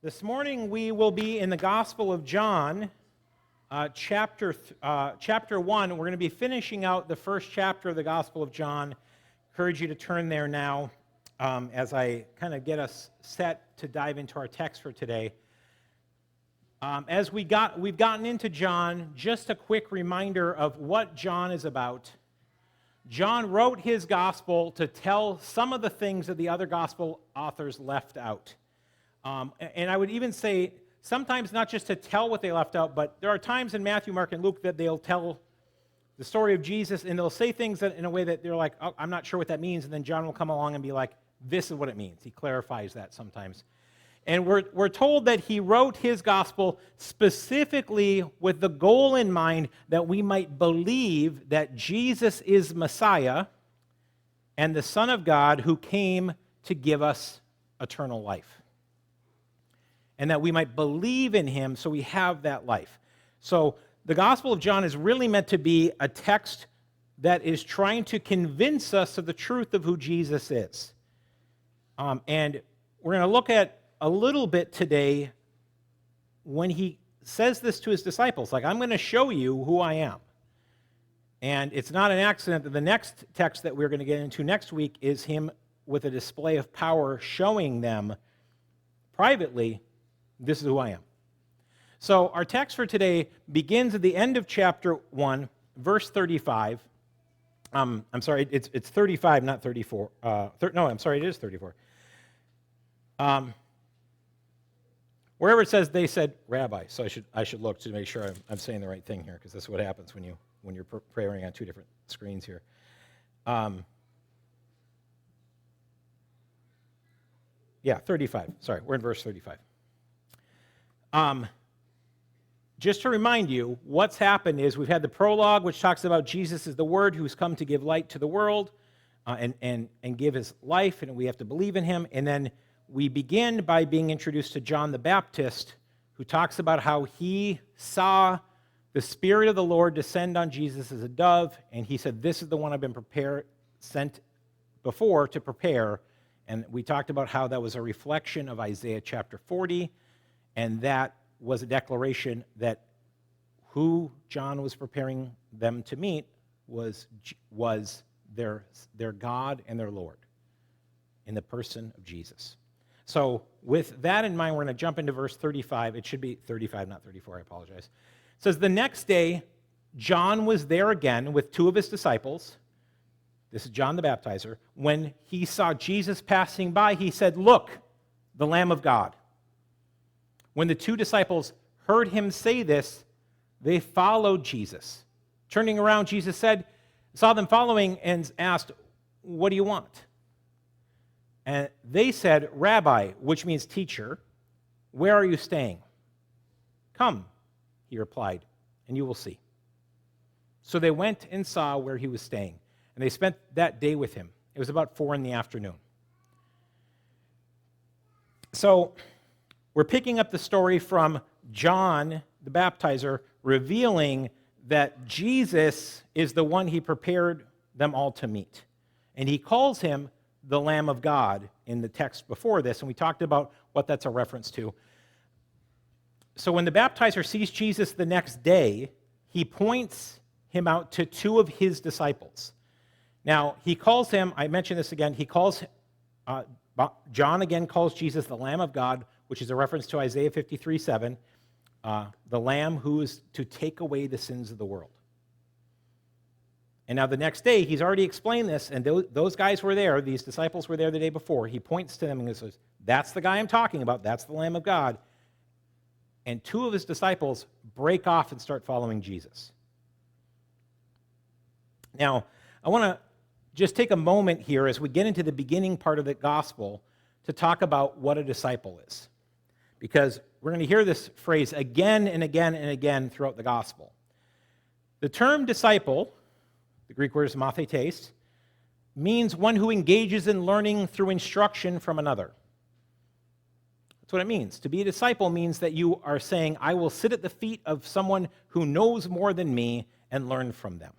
This morning we will be in the Gospel of John, chapter 1. We're going to be finishing out the first chapter of the Gospel of John. Encourage you to turn there now as I kind of get us set to dive into our text for today. We've gotten into John, just a quick reminder of what John is about. John wrote his gospel to tell some of the things that the other gospel authors left out. And I would even say sometimes not just to tell what they left out, but there are times in Matthew, Mark, and Luke that they'll tell the story of Jesus, and they'll say things that, in a way that they're like, oh, I'm not sure what that means, and then John will come along and be like, this is what it means. He clarifies that sometimes. And we're told that he wrote his gospel specifically with the goal in mind that we might believe that Jesus is Messiah and the Son of God who came to give us eternal life. And that we might believe in him so we have that life. So the Gospel of John is really meant to be a text that is trying to convince us of the truth of who Jesus is. And we're going to look at a little bit today when he says this to his disciples, like, I'm going to show you who I am. And it's not an accident that the next text that we're going to get into next week is him with a display of power showing them privately, this is who I am. So our text for today begins at the end of chapter 1, verse 35. I'm sorry, it's 35, not 34. It is 34. Wherever it says, they said, Rabbi. So I should look to make sure I'm saying the right thing here, because that's what happens when you're praying on two different screens here. Yeah, 35. Sorry, we're in verse 35. Just to remind you, what's happened is we've had the prologue, which talks about Jesus is the Word who's come to give light to the world and give his life, and we have to believe in him. And then we begin by being introduced to John the Baptist, who talks about how he saw the Spirit of the Lord descend on Jesus as a dove, and he said, this is the one I've been sent before to prepare. And we talked about how that was a reflection of Isaiah chapter 40, and that was a declaration that who John was preparing them to meet was their God and their Lord in the person of Jesus. So with that in mind, we're going to jump into verse 35. It should be 35, not 34. I apologize. It says, the next day, John was there again with two of his disciples. This is John the Baptizer. When he saw Jesus passing by, he said, look, the Lamb of God. When the two disciples heard him say this, they followed Jesus. Turning around, Jesus saw them following and asked, what do you want? And they said, Rabbi, which means teacher, where are you staying? Come, he replied, and you will see. So they went and saw where he was staying, and they spent that day with him. It was about 4 p.m. So we're picking up the story from John the Baptizer, revealing that Jesus is the one he prepared them all to meet. And he calls him the Lamb of God in the text before this, and we talked about what that's a reference to. So when the baptizer sees Jesus the next day, he points him out to two of his disciples. Now, he calls him, I mentioned this again, John again calls Jesus the Lamb of God, which is a reference to Isaiah 53:7, the Lamb who is to take away the sins of the world. And now the next day, he's already explained this, and those guys were there, these disciples were there the day before. He points to them and says, that's the guy I'm talking about, that's the Lamb of God. And two of his disciples break off and start following Jesus. Now, I want to just take a moment here as we get into the beginning part of the gospel to talk about what a disciple is. Because we're going to hear this phrase again and again and again throughout the gospel. The term disciple, the Greek word is mathetes, means one who engages in learning through instruction from another. That's what it means. To be a disciple means that you are saying, I will sit at the feet of someone who knows more than me and learn from them.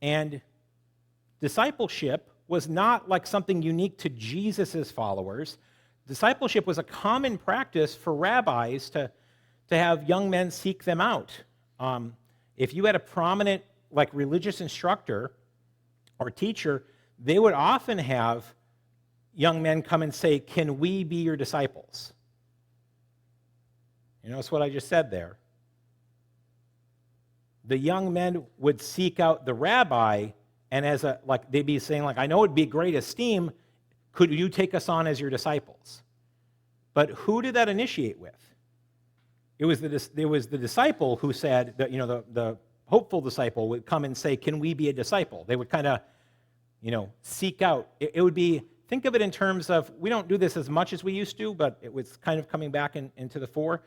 And discipleship was not like something unique to Jesus' followers. Discipleship was a common practice for rabbis to have young men seek them out. If you had a prominent like religious instructor or teacher, they would often have young men come and say, "Can we be your disciples?" You notice what I just said there. The young men would seek out the rabbi, and they'd be saying, like, "I know it'd be great esteem. Could you take us on as your disciples?" But who did that initiate with? It was the disciple who said that, the hopeful disciple would come and say, "Can we be a disciple?" They would kind of, seek out. It would be, think of it in terms of, we don't do this as much as we used to, but it was kind of coming back into the fore.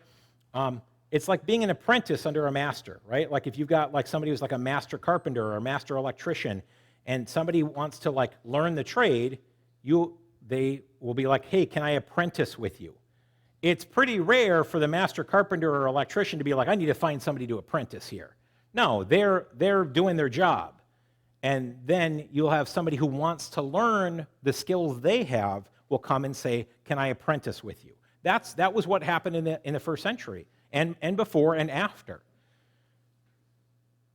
It's like being an apprentice under a master, right? Like if you've got like somebody who's like a master carpenter or a master electrician, and somebody wants to like learn the trade, they will be like, "Hey, can I apprentice with you?" It's pretty rare for the master carpenter or electrician to be like, "I need to find somebody to apprentice here." No, they're doing their job. And then you'll have somebody who wants to learn the skills they have will come and say, "Can I apprentice with you?" That was what happened in the first century, and before and after.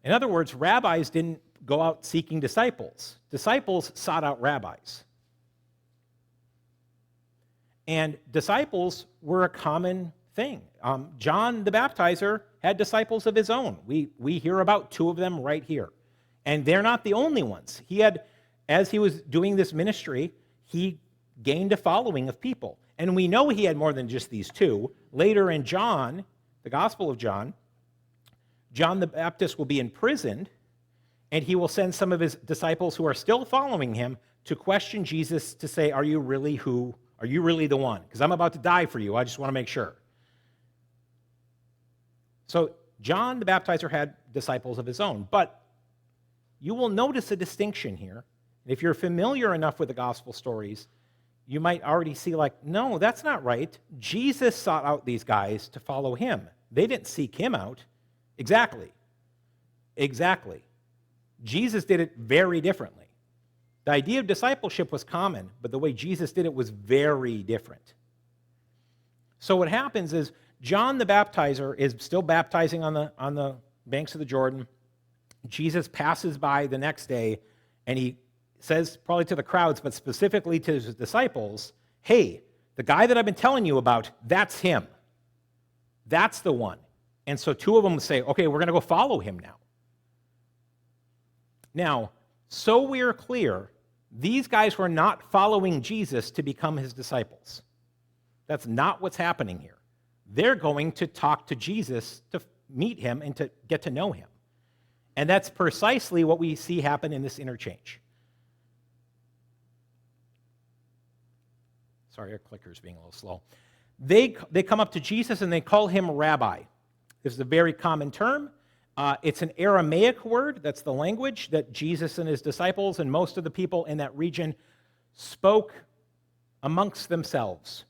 In other words, rabbis didn't go out seeking disciples. Disciples sought out rabbis. And disciples were a common thing. John the Baptizer had disciples of his own. We hear about two of them right here. And they're not the only ones. As he was doing this ministry, he gained a following of people. And we know he had more than just these two. Later in John, the Gospel of John, John the Baptist will be imprisoned, and he will send some of his disciples who are still following him to question Jesus to say, "Are you really who? Are you really the one? Because I'm about to die for you. I just want to make sure." So John the Baptizer had disciples of his own, but you will notice a distinction here. If you're familiar enough with the gospel stories, you might already see like, no, that's not right. Jesus sought out these guys to follow him. They didn't seek him out. Exactly. Jesus did it very differently. The idea of discipleship was common, but the way Jesus did it was very different. So what happens is John the Baptizer is still baptizing on the banks of the Jordan. Jesus passes by the next day, and he says, probably to the crowds, but specifically to his disciples, "Hey, the guy that I've been telling you about, that's him. That's the one." And so two of them say, "Okay, we're going to go follow him now." Now, so we're clear, these guys were not following Jesus to become his disciples. That's not what's happening here. They're going to talk to Jesus to meet him and to get to know him. And that's precisely what we see happen in this interchange. Sorry, our clicker's being a little slow. They come up to Jesus and they call him rabbi. This is a very common term. It's an Aramaic word. That's the language that Jesus and his disciples and most of the people in that region spoke amongst themselves.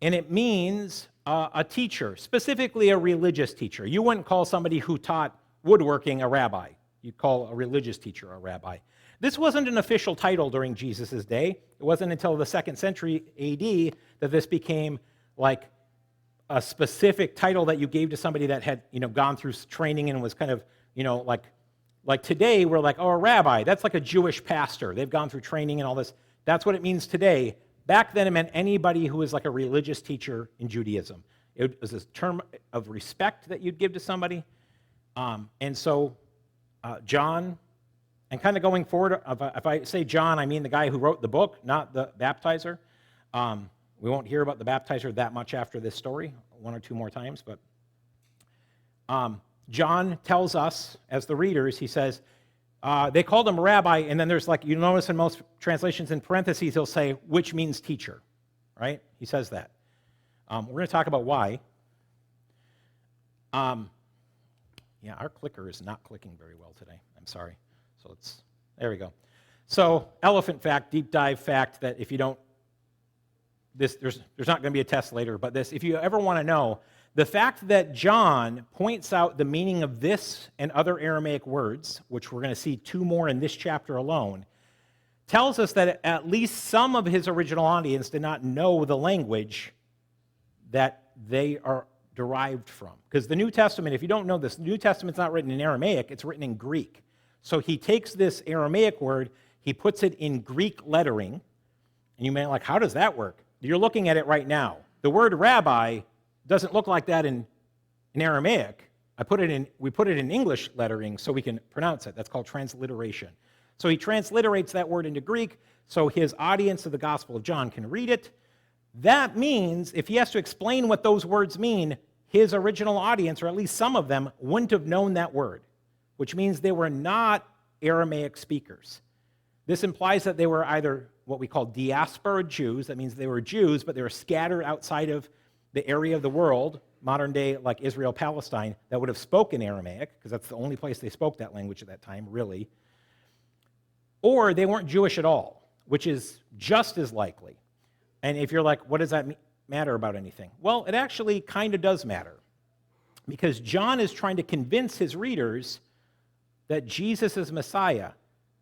And it means a teacher, specifically a religious teacher. You wouldn't call somebody who taught woodworking a rabbi. You'd call a religious teacher a rabbi. This wasn't an official title during Jesus' day. It wasn't until the 2nd century AD that this became like a specific title that you gave to somebody that had, gone through training and was kind of, like today we're like, "Oh, a rabbi, that's like a Jewish pastor. They've gone through training and all this." That's what it means today. Back then it meant anybody who was like a religious teacher in Judaism. It was a term of respect that you'd give to somebody. And so John, and kind of going forward, if I say John, I mean the guy who wrote the book, not the baptizer. We won't hear about the baptizer that much after this story, one or two more times, but John tells us, as the readers, he says, they called him rabbi, and then there's like, you notice in most translations in parentheses, he'll say, "which means teacher," right? He says that. We're going to talk about why. Yeah, our clicker is not clicking very well today. I'm sorry. So there we go. So elephant fact, deep dive fact, that if you don't, there's not going to be a test later, but if you ever want to know, the fact that John points out the meaning of this and other Aramaic words, which we're going to see two more in this chapter alone, tells us that at least some of his original audience did not know the language that they are derived from. Because the New Testament, if you don't know this, the New Testament's not written in Aramaic, it's written in Greek. So he takes this Aramaic word, he puts it in Greek lettering, and you may be like, how does that work? You're looking at it right now. The word rabbi doesn't look like that in Aramaic. We put it in English lettering so we can pronounce it. That's called transliteration. So he transliterates that word into Greek so his audience of the Gospel of John can read it. That means if he has to explain what those words mean, his original audience, or at least some of them, wouldn't have known that word, which means they were not Aramaic speakers. This implies that they were either what we call diaspora Jews. That means they were Jews, but they were scattered outside of the area of the world, modern day like Israel, Palestine, that would have spoken Aramaic, because that's the only place they spoke that language at that time, really. Or they weren't Jewish at all, which is just as likely. And if you're like, what does that matter about anything? Well, it actually kind of does matter, because John is trying to convince his readers that Jesus is Messiah,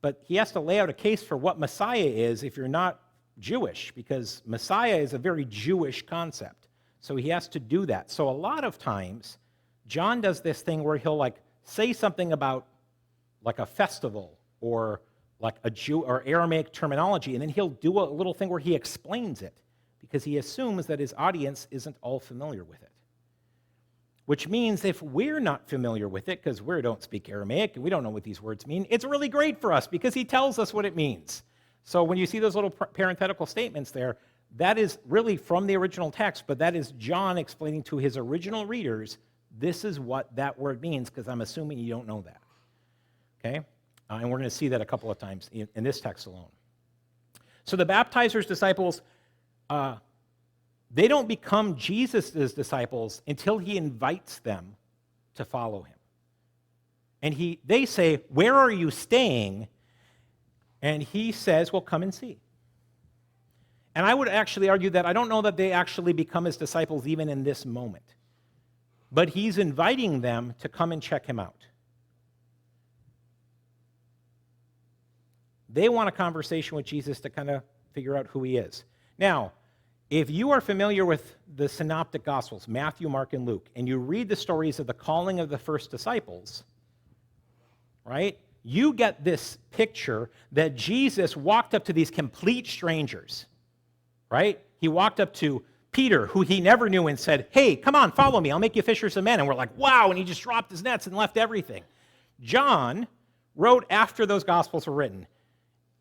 but he has to lay out a case for what Messiah is if you're not Jewish, because Messiah is a very Jewish concept. So he has to do that. So a lot of times, John does this thing where he'll like say something about like a festival or like a Jew or Aramaic terminology, and then he'll do a little thing where he explains it because he assumes that his audience isn't all familiar with it. Which means if we're not familiar with it, because we don't speak Aramaic and we don't know what these words mean, it's really great for us because he tells us what it means. So when you see those little parenthetical statements there, that is really from the original text, but that is John explaining to his original readers, this is what that word means, because I'm assuming you don't know that. Okay? And we're going to see that a couple of times in this text alone. So the baptizer's disciples, they don't become Jesus' disciples until he invites them to follow him. And they say, where are you staying? And he says, well, come and see. And I would actually argue that I don't know that they actually become his disciples even in this moment. But he's inviting them to come and check him out. They want a conversation with Jesus to kind of figure out who he is. Now, if you are familiar with the synoptic gospels, Matthew, Mark, and Luke, and you read the stories of the calling of the first disciples, right, you get this picture that Jesus walked up to these complete strangers, right? He walked up to Peter, who he never knew, and said, hey, come on, follow me, I'll make you fishers of men. And we're like, wow, and he just dropped his nets and left everything. John wrote after those gospels were written.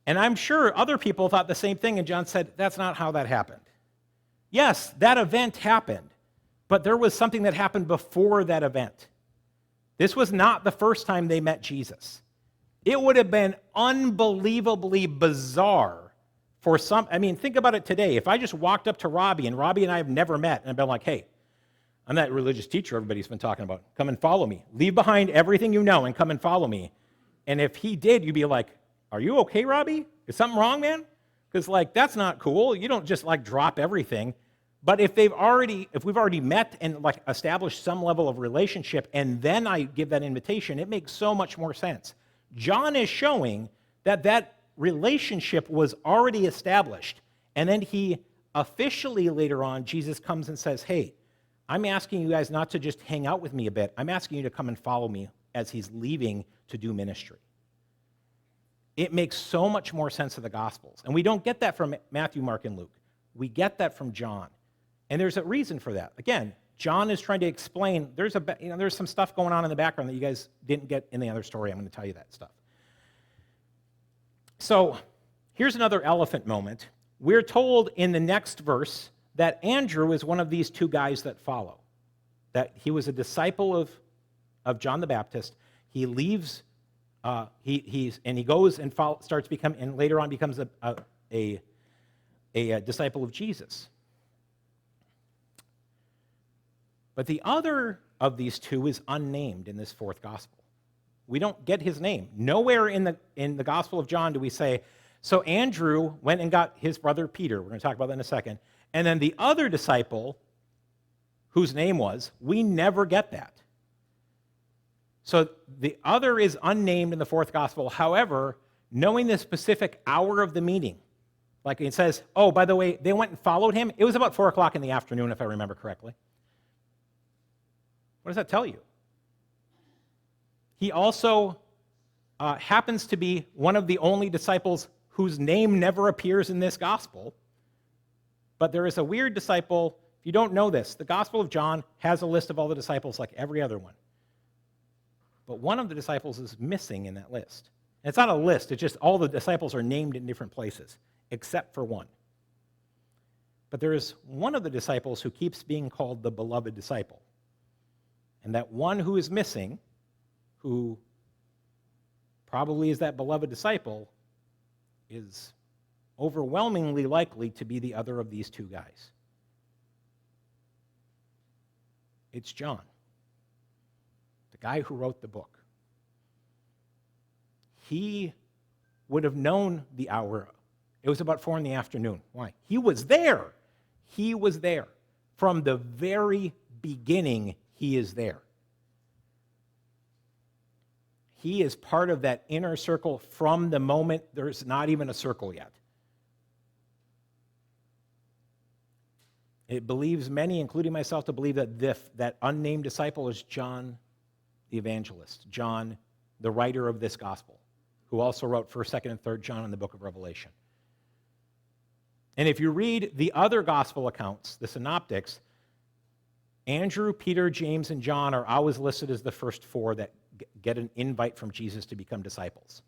And I'm sure other people thought the same thing, and John said, that's not how that happened. Yes, that event happened, but there was something that happened before that event. This was not the first time they met Jesus. It would have been unbelievably bizarre for some. I mean, think about it today. If I just walked up to Robbie, and Robbie and I have never met, and I've been like, hey, I'm that religious teacher everybody's been talking about. Come and follow me. Leave behind everything you know and come and follow me. And if he did, you'd be like, are you okay, Robbie? Is something wrong, man? Because, like, that's not cool. You don't just, like, drop everything. But if we've already met and, like, established some level of relationship, and then I give that invitation, it makes so much more sense. John is showing that that relationship was already established. And then he officially later on, Jesus comes and says, hey, I'm asking you guys not to just hang out with me a bit. I'm asking you to come and follow me as he's leaving to do ministry. It makes so much more sense of the Gospels. And we don't get that from Matthew, Mark, and Luke. We get that from John. And there's a reason for that. Again, John is trying to explain, there's some stuff going on in the background that you guys didn't get in the other story. I'm going to tell you that stuff. So here's another elephant moment. We're told in the next verse that Andrew is one of these two guys that follow, that he was a disciple of John the Baptist. He leaves. He goes and starts becoming, and later on becomes a disciple of Jesus. But the other of these two is unnamed in this fourth gospel. We don't get his name. Nowhere in the Gospel of John do we say, so Andrew went and got his brother Peter. We're going to talk about that in a second. And then the other disciple, whose name was, we never get that. So the other is unnamed in the fourth gospel. However, knowing the specific hour of the meeting. Like it says, oh, by the way, they went and followed him. It was about 4 o'clock in the afternoon, if I remember correctly. What does that tell you? He also happens to be one of the only disciples whose name never appears in this gospel. But there is a weird disciple. If you don't know this, the Gospel of John has a list of all the disciples like every other one. But one of the disciples is missing in that list. And it's not a list, it's just all the disciples are named in different places, except for one. But there is one of the disciples who keeps being called the beloved disciple. And that one who is missing, who probably is that beloved disciple, is overwhelmingly likely to be the other of these two guys. It's John, the guy who wrote the book. He would have known the hour. It was about 4 p.m. Why? He was there. He was there. From the very beginning, he is there. He is part of that inner circle from the moment there's not even a circle yet. It believes many, including myself, to believe that that unnamed disciple is John the evangelist, John, the writer of this gospel, who also wrote 1st, 2nd, and 3rd John in the book of Revelation. And if you read the other gospel accounts, the synoptics, Andrew, Peter, James, and John are always listed as the first 4 that get an invite from Jesus to become disciples.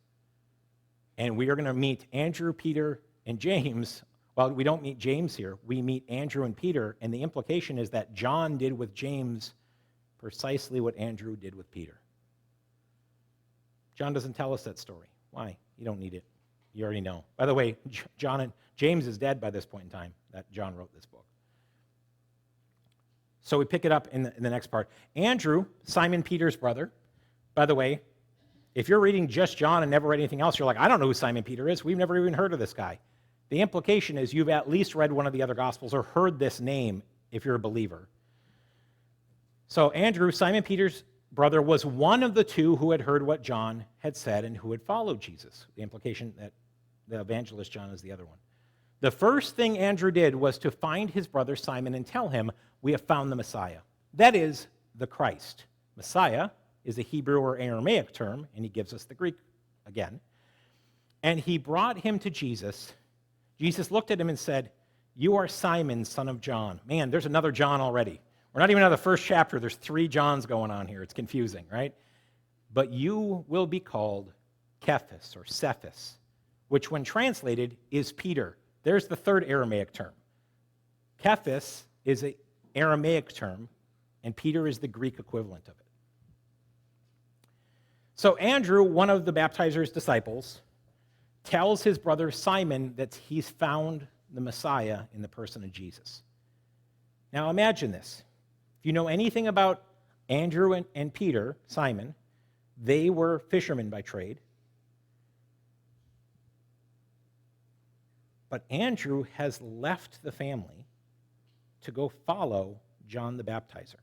And we are going to meet Andrew, Peter, and James. Well, we don't meet James here. We meet Andrew and Peter, and the implication is that John did with James precisely what Andrew did with Peter. John doesn't tell us that story. Why? You don't need it. You already know. By the way, James is dead by this point in time that John wrote this book. So we pick it up in the next part. Andrew, Simon Peter's brother. By the way, if you're reading just John and never read anything else, you're like, I don't know who Simon Peter is. We've never even heard of this guy. The implication is you've at least read one of the other Gospels or heard this name if you're a believer. So Andrew, Simon Peter's brother, was one of the 2 who had heard what John had said and who had followed Jesus. The implication that the evangelist John is the other one. The first thing Andrew did was to find his brother Simon and tell him, we have found the Messiah. That is, the Christ. Messiah is a Hebrew or Aramaic term, and he gives us the Greek again. And he brought him to Jesus. Jesus looked at him and said, you are Simon, son of John. Man, there's another John already. We're not even out of the first chapter. There's 3 Johns going on here. It's confusing, right? But you will be called Cephas or Cephas, which when translated is Peter. There's the 3rd Aramaic term. Cephas is an Aramaic term, and Peter is the Greek equivalent of it. So Andrew, one of the baptizer's disciples, tells his brother Simon that he's found the Messiah in the person of Jesus. Now imagine this. If you know anything about Andrew and Peter, Simon, they were fishermen by trade. But Andrew has left the family to go follow John the Baptizer.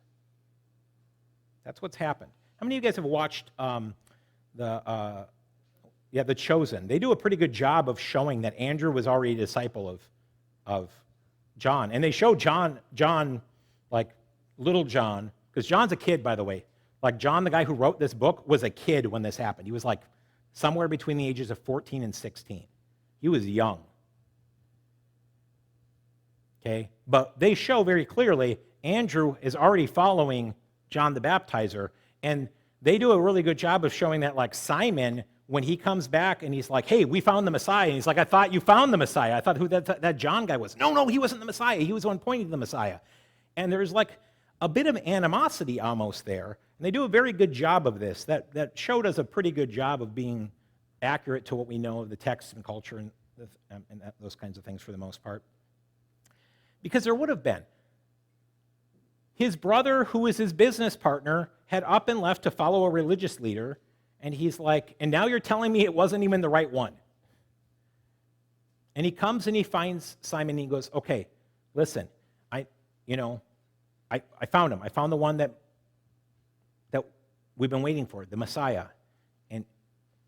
That's what's happened. How many of you guys have watched The Chosen? They do a pretty good job of showing that Andrew was already a disciple of John. And they show John, like little John, because John's a kid, by the way. Like John, the guy who wrote this book, was a kid when this happened. He was like somewhere between the ages of 14 and 16. He was young. Okay? But they show very clearly Andrew is already following John the Baptizer, and they do a really good job of showing that, like, Simon, when he comes back and he's like, hey, we found the Messiah, and he's like, I thought you found the Messiah. I thought who that John guy was. No, he wasn't the Messiah. He was the one pointing to the Messiah. And there's like a bit of animosity almost there, and they do a very good job of this. That show does a pretty good job of being accurate to what we know of the text and culture and those kinds of things for the most part. Because there would have been. His brother, who was his business partner, had up and left to follow a religious leader, and he's like, and now you're telling me it wasn't even the right one. And he comes and he finds Simon, and he goes, okay, listen, I found him. I found the one that we've been waiting for, the Messiah. And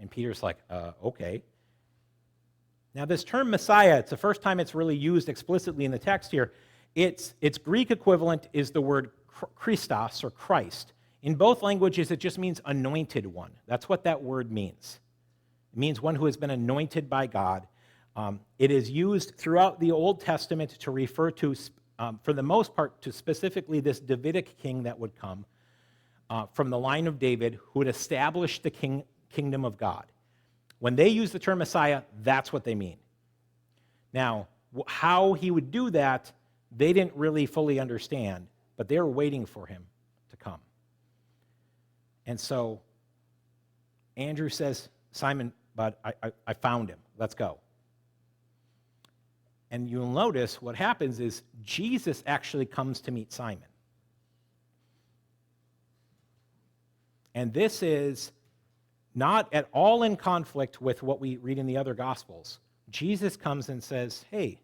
Peter's like, okay. Now, this term Messiah, it's the first time it's really used explicitly in the text here. Its Greek equivalent is the word Christos, or Christ. In both languages, it just means anointed one. That's what that word means. It means one who has been anointed by God. It is used throughout the Old Testament to refer to, for the most part, to specifically this Davidic king that would come from the line of David, who would establish the kingdom of God. When they use the term Messiah, that's what they mean. Now, how he would do that, they didn't really fully understand, but they were waiting for him to come. And so Andrew says, Simon, bud, I found him. Let's go. And you'll notice what happens is Jesus actually comes to meet Simon. And this is not at all in conflict with what we read in the other Gospels. Jesus comes and says, hey,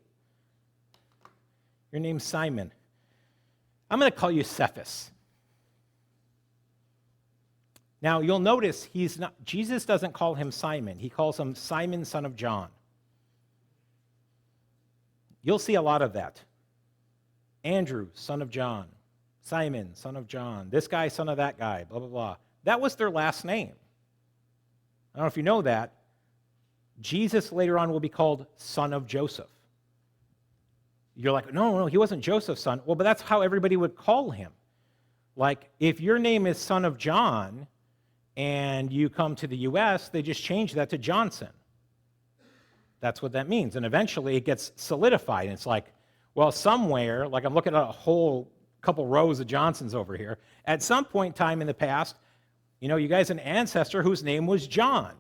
your name's Simon. I'm going to call you Cephas. Now, you'll notice Jesus doesn't call him Simon. He calls him Simon, son of John. You'll see a lot of that. Andrew, son of John. Simon, son of John. This guy, son of that guy, blah, blah, blah. That was their last name. I don't know if you know that. Jesus later on will be called son of Joseph. You're like, no, he wasn't Joseph's son. Well, but that's how everybody would call him. Like, if your name is son of John and you come to the U.S., they just change that to Johnson. That's what that means. And eventually it gets solidified. And it's like, well, somewhere, like I'm looking at a whole couple rows of Johnsons over here. At some point in time in the past, you guys had an ancestor whose name was John.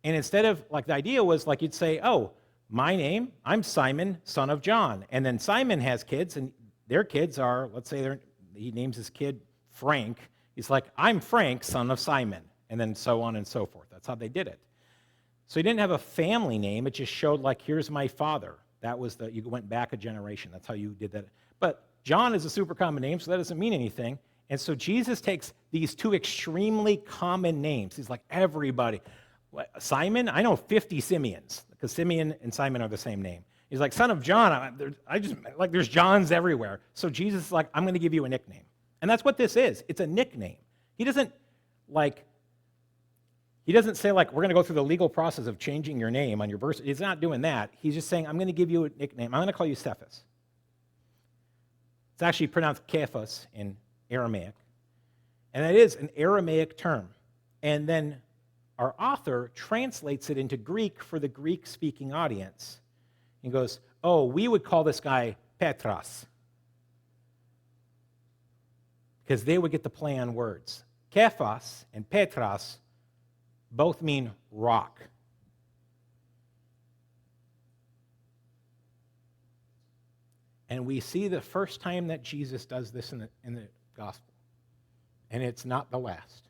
And instead of, like, the idea was, like, you'd say, oh, my name, I'm Simon, son of John. And then Simon has kids, and their kids are, let's say he names his kid Frank. He's like, I'm Frank, son of Simon. And then so on and so forth. That's how they did it. So he didn't have a family name. It just showed, like, here's my father. That was you went back a generation. That's how you did that. But John is a super common name, so that doesn't mean anything. And so Jesus takes these two extremely common names. He's like, everybody. Simon, I know 50 Simeons, because Simeon and Simon are the same name. He's like, son of John, there's Johns everywhere. So Jesus is like, I'm going to give you a nickname. And that's what this is. It's a nickname. He doesn't say, like, we're going to go through the legal process of changing your name on your birth. He's not doing that. He's just saying, I'm going to give you a nickname. I'm going to call you Cephas. It's actually pronounced Cephas in Aramaic. And that is an Aramaic term. And then our author translates it into Greek for the Greek-speaking audience. He goes, oh, we would call this guy Petros, because they would get the play on words. Kephas and Petros both mean rock. And we see the first time that Jesus does this in the gospel. And it's not the last.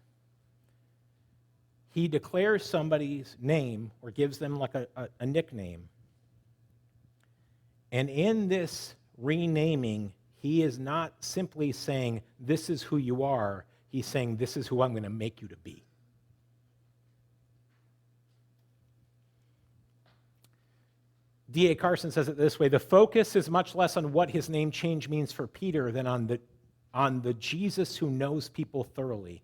He declares somebody's name or gives them like a nickname. And in this renaming, he is not simply saying, this is who you are. He's saying, this is who I'm going to make you to be. D.A. Carson says it this way: the focus is much less on what his name change means for Peter than on the Jesus who knows people thoroughly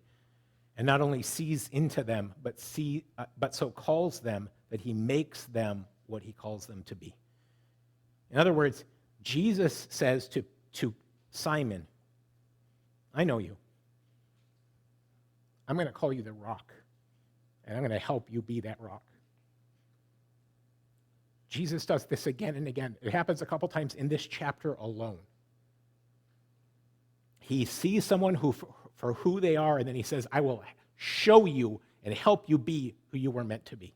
and not only sees into them, but so calls them that he makes them what he calls them to be. In other words, Jesus says to Simon, I know you. I'm going to call you the rock, and I'm going to help you be that rock. Jesus does this again and again. It happens a couple times in this chapter alone. He sees someone for who they are, and then he says, I will show you and help you be who you were meant to be.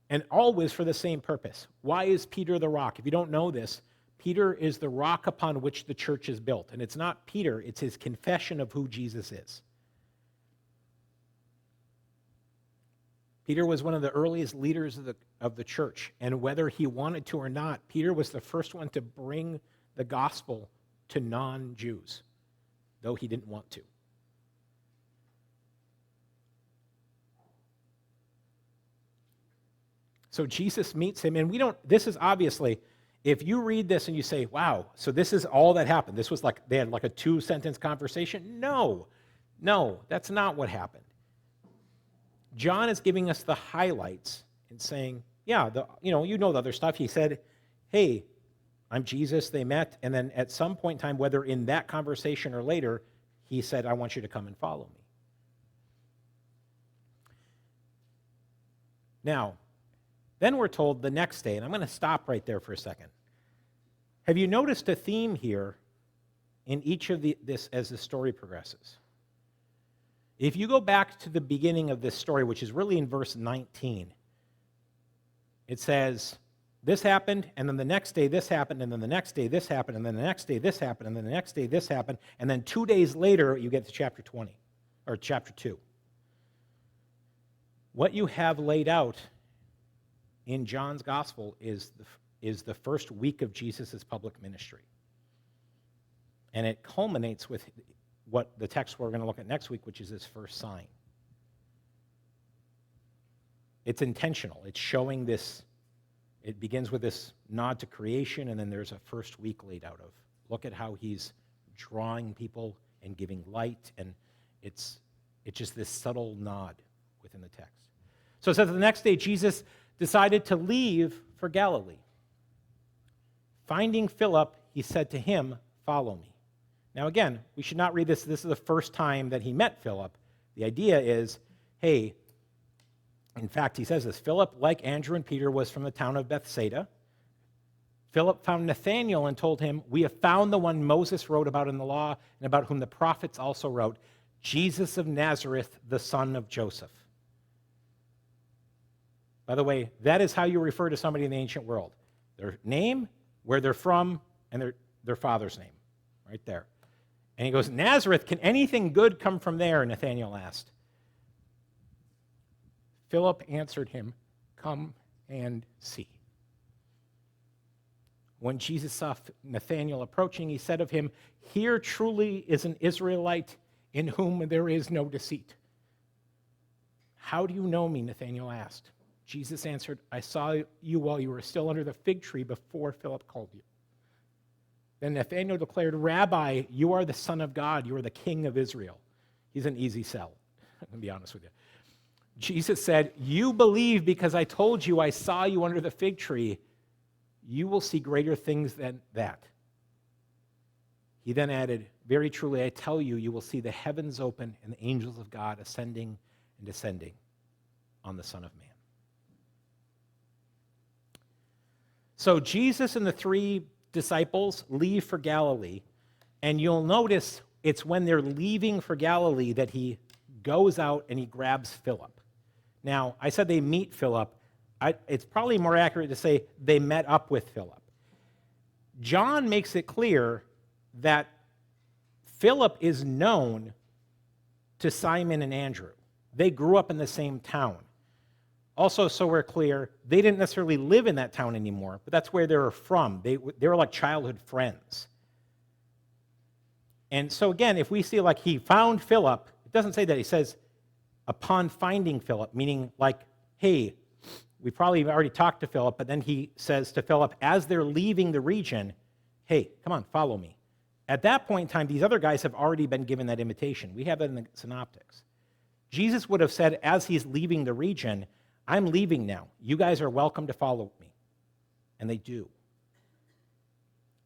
And always for the same purpose. Why is Peter the rock? If you don't know this, Peter is the rock upon which the church is built. And it's not Peter, it's his confession of who Jesus is. Peter was one of the earliest leaders of the church, and whether he wanted to or not, Peter was the first one to bring the gospel to non-Jews, though he didn't want to. So Jesus meets him, and this is obviously, if you read this and you say, wow, so this is all that happened. This was like, they had like a 2-sentence conversation. No, that's not what happened. John is giving us the highlights and saying, yeah, you know the other stuff. He said, hey, I'm Jesus. They met, and then at some point in time, whether in that conversation or later, he said, I want you to come and follow me. Now, then we're told the next day, and I'm going to stop right there for a second. Have you noticed a theme here in each of this as the story progresses? If you go back to the beginning of this story, which is really in verse 19, it says, this happened, and then the next day this happened, and then the next day this happened, and then the next day this happened, and then the next day this happened, and then 2 days later you get to chapter 20, or chapter 2. What you have laid out in John's gospel is the first week of Jesus' public ministry. And it culminates with what the text we're going to look at next week, which is his first sign. It's intentional. It's showing this. It begins with this nod to creation, and then there's a first week laid out of, look at how he's drawing people and giving light, and it's just this subtle nod within the text. So it says the next day Jesus decided to leave for Galilee. Finding Philip, he said to him, follow me. Now again, we should not read this. This is the first time that he met Philip. The idea is, hey, in fact, he says this, Philip, like Andrew and Peter, was from the town of Bethsaida. Philip found Nathanael and told him, we have found the one Moses wrote about in the law and about whom the prophets also wrote, Jesus of Nazareth, the son of Joseph. By the way, that is how you refer to somebody in the ancient world. Their name, where they're from, and their father's name, right there. And he goes, Nazareth, can anything good come from there? Nathanael asked. Philip answered him, come and see. When Jesus saw Nathanael approaching, he said of him, here truly is an Israelite in whom there is no deceit. How do you know me? Nathanael asked. Jesus answered, I saw you while you were still under the fig tree before Philip called you. Then Nathanael declared, Rabbi, you are the Son of God. You are the King of Israel. He's an easy sell, I'm going to be honest with you. Jesus said, you believe because I told you I saw you under the fig tree. You will see greater things than that. He then added, very truly I tell you, you will see the heavens open and the angels of God ascending and descending on the Son of Man. So Jesus and the 3 disciples leave for Galilee, and you'll notice it's when they're leaving for Galilee that he goes out and he grabs Philip. Now, I said they meet Philip. It's probably more accurate to say they met up with Philip. John makes it clear that Philip is known to Simon and Andrew. They grew up in the same town. Also, so we're clear, they didn't necessarily live in that town anymore, but that's where they were from. They were like childhood friends. And so again, if we see like he found Philip, it doesn't say that. He says, upon finding Philip, meaning like, hey, we probably already talked to Philip, but then he says to Philip, as they're leaving the region, hey, come on, follow me. At that point in time, these other guys have already been given that invitation. We have that in the Synoptics. Jesus would have said, as he's leaving the region, I'm leaving now. You guys are welcome to follow me. And they do.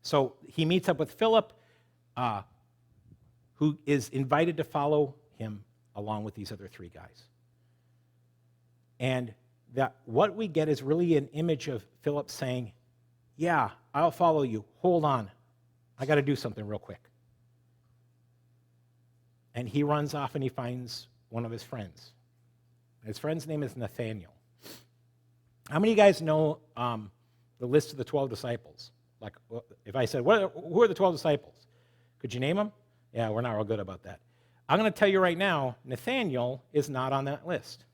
So he meets up with Philip, who is invited to follow him along with these other 3 guys. And that what we get is really an image of Philip saying, yeah, I'll follow you. Hold on. I got to do something real quick. And he runs off and he finds one of his friends. His friend's name is Nathanael. How many of you guys know the list of the 12 disciples? Like, if I said, who are the 12 disciples? Could you name them? Yeah, we're not real good about that. I'm going to tell you right now, Nathanael is not on that list.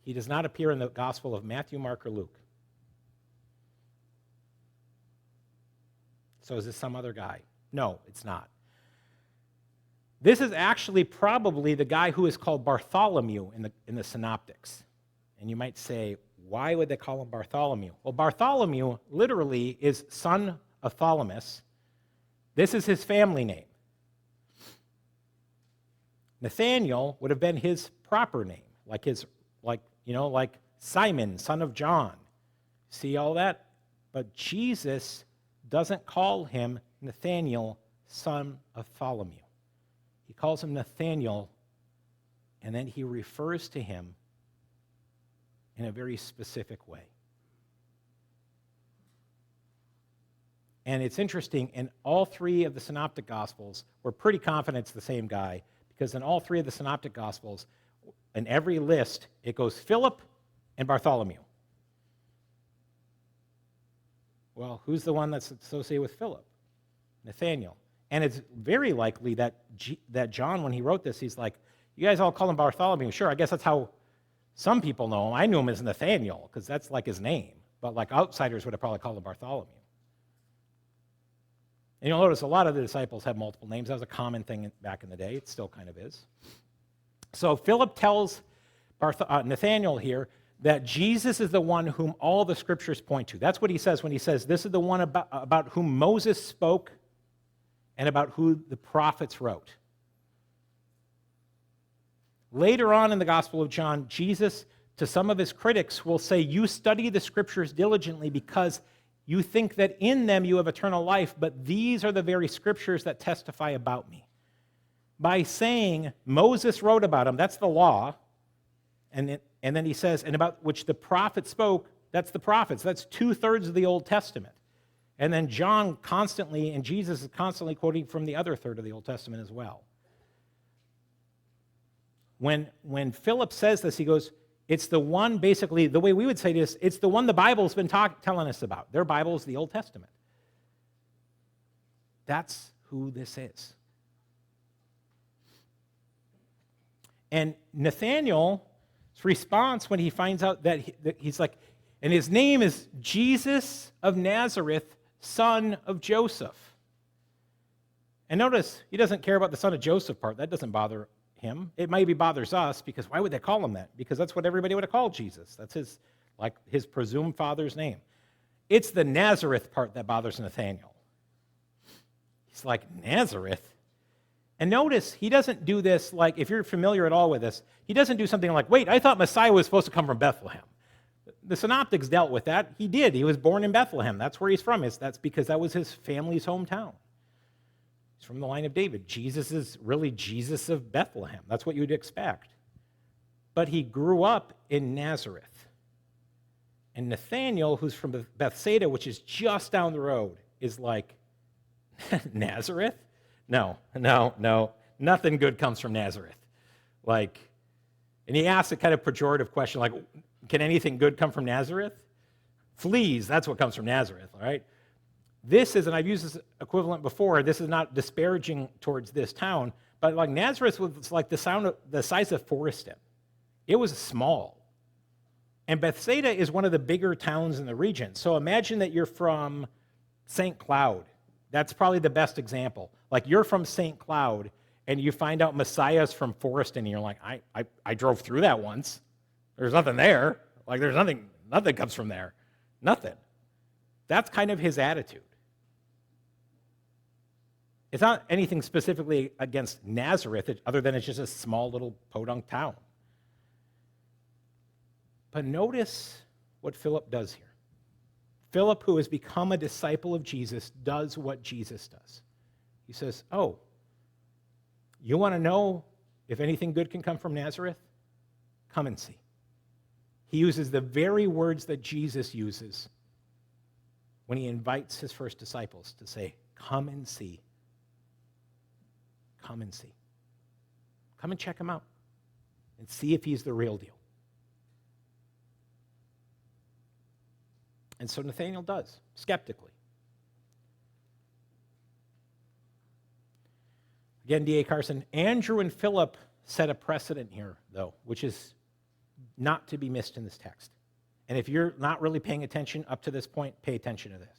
He does not appear in the Gospel of Matthew, Mark, or Luke. So is this some other guy? No, it's not. This is actually probably the guy who is called Bartholomew in the Synoptics. And you might say, why would they call him Bartholomew? Well, Bartholomew literally is son of Tholomas. This is his family name. Nathaniel would have been his proper name, like Simon, son of John. See all that? But Jesus doesn't call him Nathaniel, son of Tholomew. He calls him Nathaniel, and then he refers to him in a very specific way. And it's interesting, in all three of the Synoptic Gospels, we're pretty confident it's the same guy, because in all three of the Synoptic Gospels, in every list, it goes Philip and Bartholomew. Well, who's the one that's associated with Philip? Nathaniel. And it's very likely that John, when he wrote this, he's like, you guys all call him Bartholomew. Sure, I guess that's how some people know him. I knew him as Nathaniel, because that's like his name. But like outsiders would have probably called him Bartholomew. And you'll notice a lot of the disciples have multiple names. That was a common thing back in the day. It still kind of is. So Philip tells Nathaniel here that Jesus is the one whom all the scriptures point to. That's what he says when he says, this is the one about whom Moses spoke and about who the prophets wrote. Later on in the Gospel of John, Jesus, to some of his critics, will say, you study the scriptures diligently because you think that in them you have eternal life, but these are the very scriptures that testify about me. By saying Moses wrote about him, that's the law, and then he says, and about which the prophets spoke, that's the prophets. That's 2/3 of the Old Testament. And then John constantly, and Jesus is constantly quoting from the other third of the Old Testament as well. When Philip says this, he goes, it's the one, basically, the way we would say this, it's the one the Bible's been telling us about. Their Bible is the Old Testament. That's who this is. And Nathaniel's response when he finds out that he's like, and his name is Jesus of Nazareth, son of Joseph. And notice, he doesn't care about the son of Joseph part. That doesn't bother him. It maybe bothers us, because why would they call him that? Because that's what everybody would have called Jesus. That's his presumed father's name. It's the Nazareth part that bothers Nathaniel. He's like, Nazareth? And notice, he doesn't do this like, if you're familiar at all with this, he doesn't do something like, wait, I thought Messiah was supposed to come from Bethlehem. The Synoptics dealt with that. He did. He was born in Bethlehem. That's where he's from. That's because that was his family's hometown. He's from the line of David. Jesus is really Jesus of Bethlehem. That's what you'd expect. But he grew up in Nazareth. And Nathaniel, who's from Bethsaida, which is just down the road, is like, Nazareth? No. Nothing good comes from Nazareth. And he asks a kind of pejorative question, like, can anything good come from Nazareth? Fleas, that's what comes from Nazareth, all right? This is, and I've used this equivalent before, this is not disparaging towards this town, but like Nazareth was like the size of Forreston. It was small. And Bethsaida is one of the bigger towns in the region. So imagine that you're from St. Cloud. That's probably the best example. Like you're from St. Cloud, and you find out Messiah's from Forreston, and you're like, I drove through that once. There's nothing there. Like there's nothing comes from there. Nothing. That's kind of his attitude. It's not anything specifically against Nazareth, other than it's just a small little podunk town. But notice what Philip does here. Philip, who has become a disciple of Jesus, does what Jesus does. He says, oh, you want to know if anything good can come from Nazareth? Come and see. He uses the very words that Jesus uses when he invites his first disciples to say, come and see. Come and see. Come and check him out and see if he's the real deal. And so Nathaniel does, skeptically. Again, D.A. Carson, Andrew and Philip set a precedent here, though, which is not to be missed in this text. And if you're not really paying attention up to this point, pay attention to this.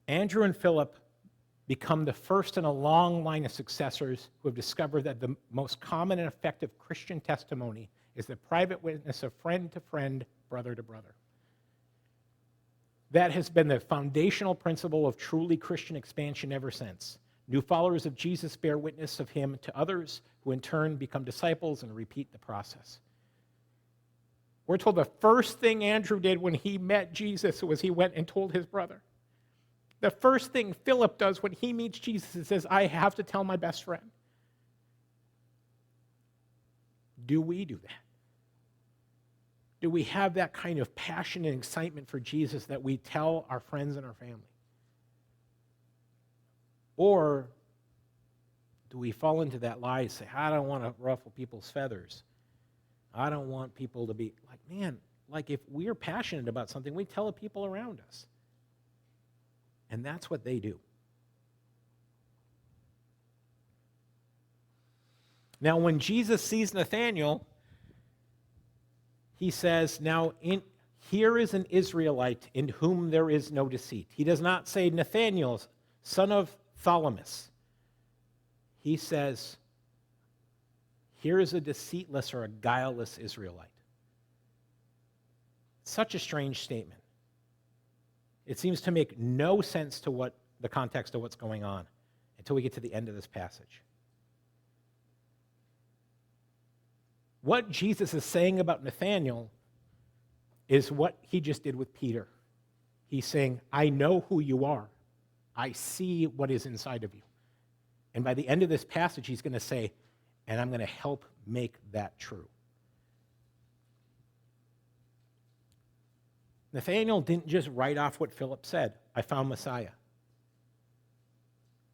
Andrew and Philip become the first in a long line of successors who have discovered that the most common and effective Christian testimony is the private witness of friend to friend, brother to brother. That has been the foundational principle of truly Christian expansion ever since. New followers of Jesus bear witness of him to others, who in turn become disciples and repeat the process. We're told the first thing Andrew did when he met Jesus was he went and told his brother. The first thing Philip does when he meets Jesus is says, I have to tell my best friend. Do we do that? Do we have that kind of passion and excitement for Jesus that we tell our friends and our family? Or do we fall into that lie and say, I don't want to ruffle people's feathers. I don't want people to be like, man, like if we're passionate about something, we tell the people around us. And that's what they do. Now, when Jesus sees Nathanael, he says, now here is an Israelite in whom there is no deceit. He does not say Nathanael, son of Thalamus. He says, here is a deceitless or a guileless Israelite. Such a strange statement. It seems to make no sense to what the context of what's going on until we get to the end of this passage. What Jesus is saying about Nathanael is what he just did with Peter. He's saying, I know who you are. I see what is inside of you. And by the end of this passage, he's going to say, and I'm going to help make that true. Nathanael didn't just write off what Philip said, I found Messiah.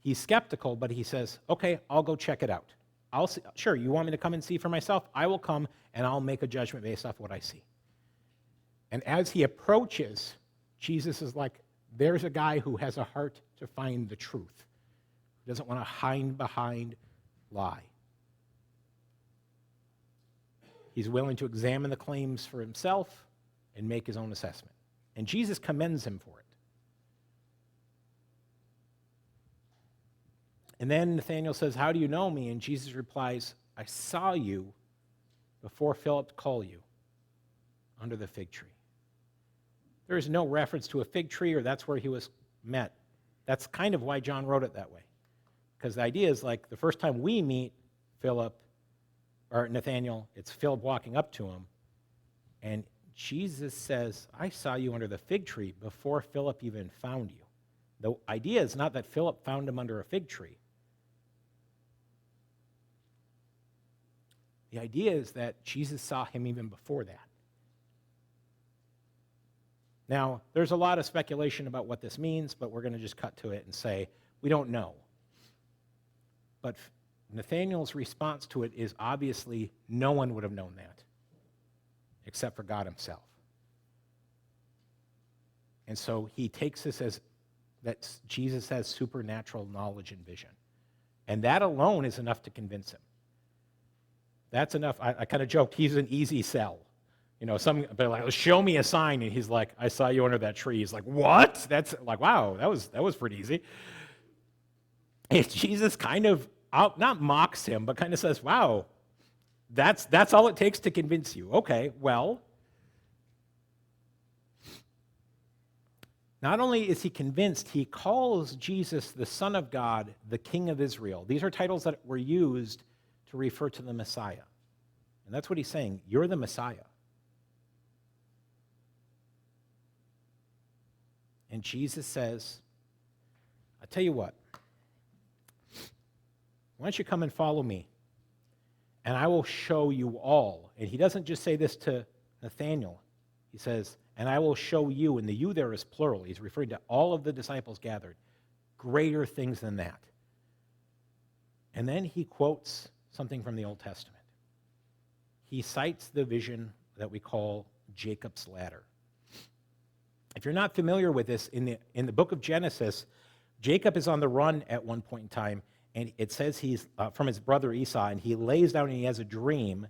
He's skeptical, but he says, okay, I'll go check it out. I'll see, sure, you want me to come and see for myself? I will come and I'll make a judgment based off what I see. And as he approaches, Jesus is like, there's a guy who has a heart to find the truth. He doesn't want to hide behind lie. He's willing to examine the claims for himself and make his own assessment. And Jesus commends him for it. And then Nathanael says, how do you know me? And Jesus replies, I saw you before Philip called you under the fig tree. There is no reference to a fig tree or that's where he was met. That's kind of why John wrote it that way. Because the idea is like the first time we meet Philip or Nathanael, it's Philip walking up to him. And Jesus says, I saw you under the fig tree before Philip even found you. The idea is not that Philip found him under a fig tree. The idea is that Jesus saw him even before that. Now, there's a lot of speculation about what this means, but we're going to just cut to it and say, we don't know. But Nathanael's response to it is obviously no one would have known that except for God himself. And so he takes this as that Jesus has supernatural knowledge and vision. And that alone is enough to convince him. That's enough. I kind of joked, he's an easy sell. You know, but like, show me a sign, and he's like, I saw you under that tree. He's like, what? That's like, wow, that was pretty easy. And Jesus kind of not mocks him, but kind of says, wow, that's all it takes to convince you. Okay, well, not only is he convinced, he calls Jesus the Son of God, the King of Israel. These are titles that were used to refer to the Messiah. And that's what he's saying. You're the Messiah. And Jesus says, I'll tell you what. Why don't you come and follow me? And I will show you all. And he doesn't just say this to Nathanael. He says, and I will show you, and the you there is plural. He's referring to all of the disciples gathered. Greater things than that. And then he quotes something from the Old Testament. He cites the vision that we call Jacob's ladder. If you're not familiar with this, in the book of Genesis, Jacob is on the run at one point in time, and it says he's from his brother Esau, and he lays down and he has a dream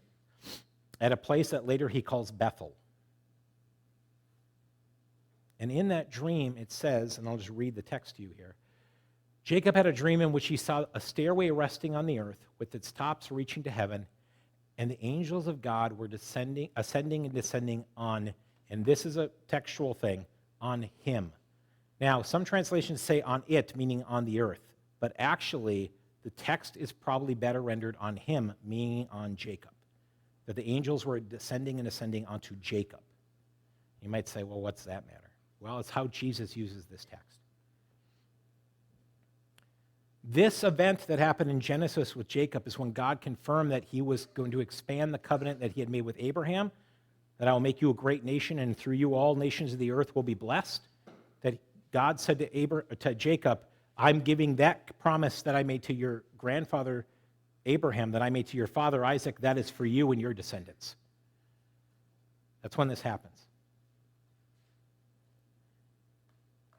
at a place that later he calls Bethel. And in that dream, it says, and I'll just read the text to you here, Jacob had a dream in which he saw a stairway resting on the earth with its tops reaching to heaven, and the angels of God were ascending and descending on, and this is a textual thing, on him. Now, some translations say on it, meaning on the earth, but actually the text is probably better rendered on him, meaning on Jacob. That the angels were descending and ascending onto Jacob. You might say, well, what's that matter? Well, it's how Jesus uses this text. This event that happened in Genesis with Jacob is when God confirmed that he was going to expand the covenant that he had made with Abraham, that I will make you a great nation, and through you all nations of the earth will be blessed. That God said to Jacob, I'm giving that promise that I made to your grandfather Abraham, that I made to your father Isaac, that is for you and your descendants. That's when this happens.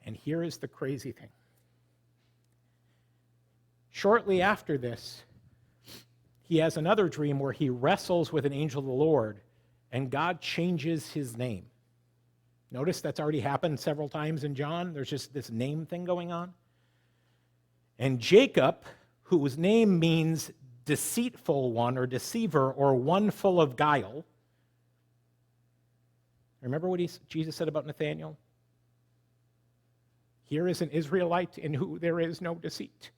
And here is the crazy thing. Shortly after this, he has another dream where he wrestles with an angel of the Lord, and God changes his name. Notice that's already happened several times in John. There's just this name thing going on. And Jacob, whose name means deceitful one or deceiver or one full of guile. Remember what Jesus said about Nathanael? Here is an Israelite in whom there is no deceit.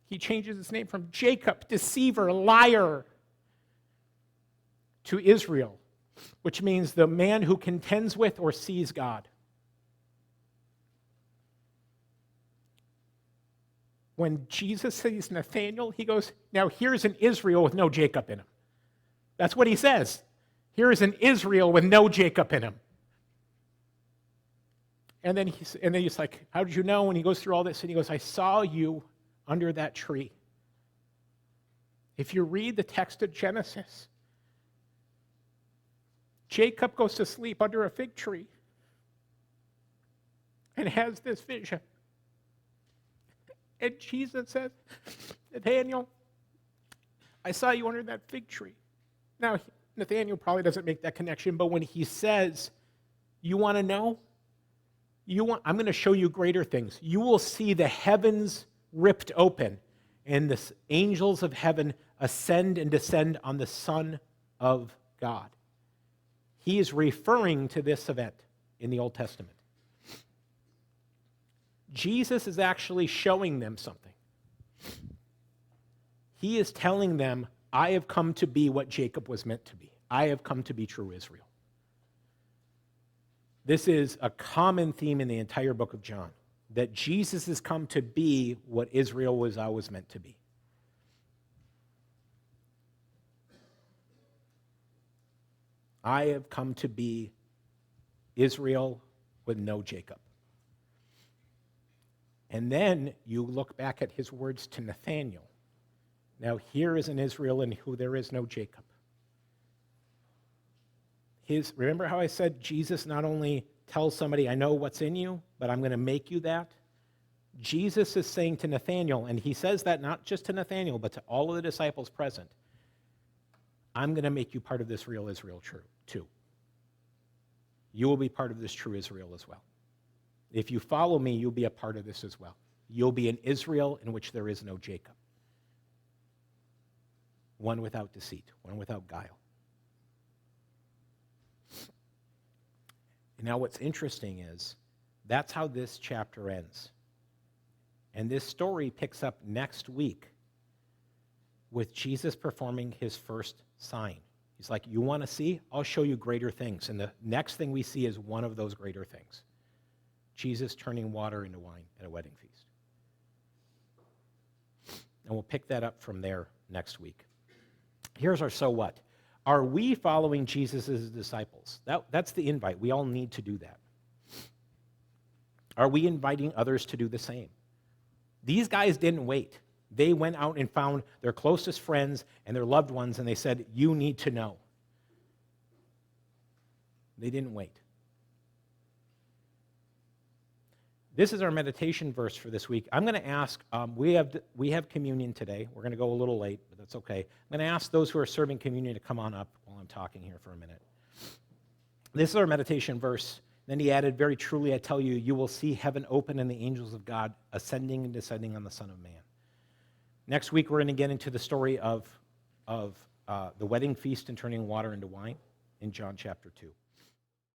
He changes his name from Jacob, deceiver, liar, to Israel, which means the man who contends with or sees God. When Jesus sees Nathanael, he goes, now here's an Israel with no Jacob in him. That's what he says. Here is an Israel with no Jacob in him. And then he's like, how did you know? And he goes through all this, and he goes, I saw you under that tree. If you read the text of Genesis, Jacob goes to sleep under a fig tree and has this vision. And Jesus says, Nathanael, I saw you under that fig tree. Now, Nathanael probably doesn't make that connection, but when he says, you want to know? I'm going to show you greater things. You will see the heavens ripped open, and the angels of heaven ascend and descend on the Son of God. He is referring to this event in the Old Testament. Jesus is actually showing them something. He is telling them, I have come to be what Jacob was meant to be. I have come to be true Israel. This is a common theme in the entire book of John, that Jesus has come to be what Israel was always meant to be. I have come to be Israel with no Jacob. And then you look back at his words to Nathanael. Now here is an Israel in whom there is no Jacob. Remember how I said Jesus not only tells somebody, I know what's in you, but I'm going to make you that? Jesus is saying to Nathanael, and he says that not just to Nathanael, but to all of the disciples present, I'm going to make you part of this real Israel too. You will be part of this true Israel as well. If you follow me, you'll be a part of this as well. You'll be an Israel in which there is no Jacob. One without deceit, one without guile. And now what's interesting is that's how this chapter ends. And this story picks up next week with Jesus performing his first sign. He's like, you want to see? I'll show you greater things. And the next thing we see is one of those greater things. Jesus turning water into wine at a wedding feast. And we'll pick that up from there next week. Here's our so what. Are we following Jesus as disciples? That's the invite. We all need to do that. Are we inviting others to do the same? These guys didn't wait. They went out and found their closest friends and their loved ones, and they said, you need to know. They didn't wait. This is our meditation verse for this week. I'm going to ask, we have communion today. We're going to go a little late, but that's okay. I'm going to ask those who are serving communion to come on up while I'm talking here for a minute. This is our meditation verse. Then he added, very truly I tell you, you will see heaven open and the angels of God ascending and descending on the Son of Man. Next week, we're going to get into the story of the wedding feast and turning water into wine in John chapter 2.